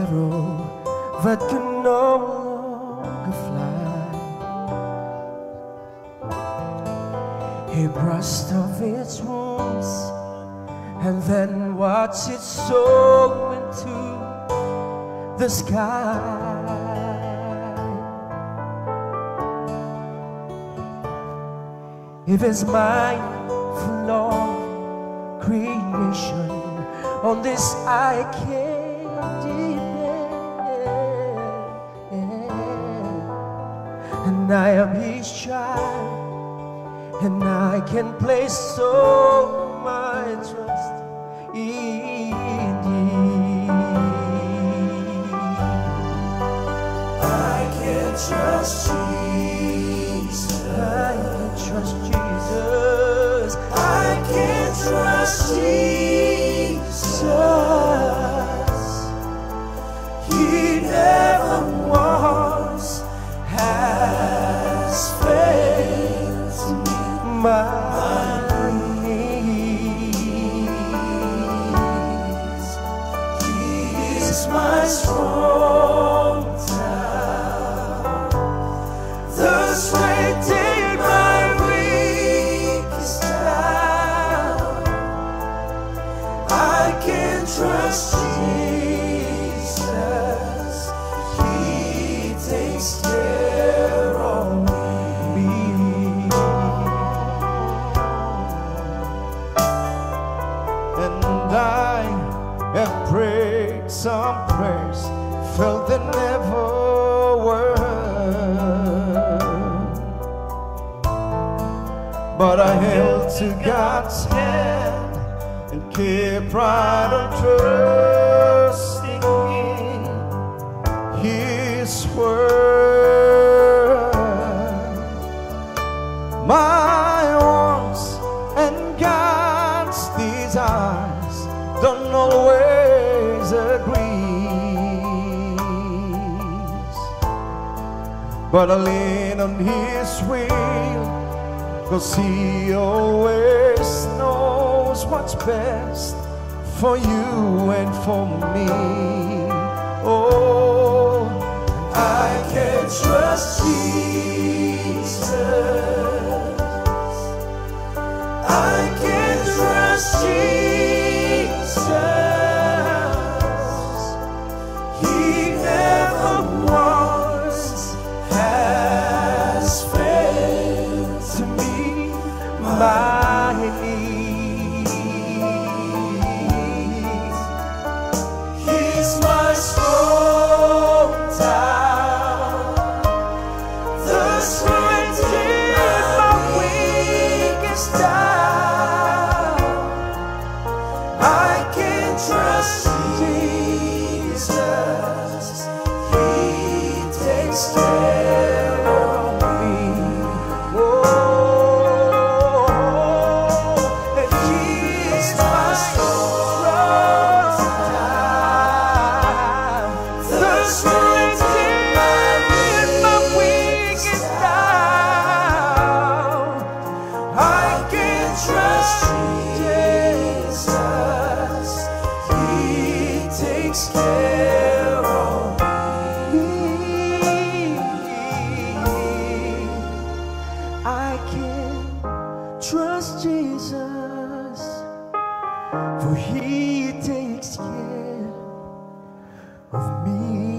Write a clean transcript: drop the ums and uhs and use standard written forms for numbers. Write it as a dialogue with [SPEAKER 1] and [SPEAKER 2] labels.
[SPEAKER 1] arrow that can no longer fly. He brushed off its wounds and then watched it soar into the sky. If it's mine for long creation, on this I can't depend. And I am his child, and I can place all my trust in thee. I can trust Jesus. I can trust Jesus. I can trust Jesus. He never once has failed to meet my needs. He is my strong tower, the strength in my weakest hour. I can trust Jesus. He takes care of me. And I have prayed some prayers, felt they never were, but I held to God's hand and kept right on trusting in His word. My wants and God's desires don't always agree, but I lean on His will, 'cause He always knows what's best for you and for me. Oh, I can trust Jesus. I can trust Jesus. He never once has failed to meet my needs. He's my strong tower, the strength in my weakest hour. I can trust Jesus. He takes care of me. Oh, and He's my strong tower, the strength in my weakest hour. I can trust Jesus. He takes care of me. I can trust Jesus, for He takes care of me.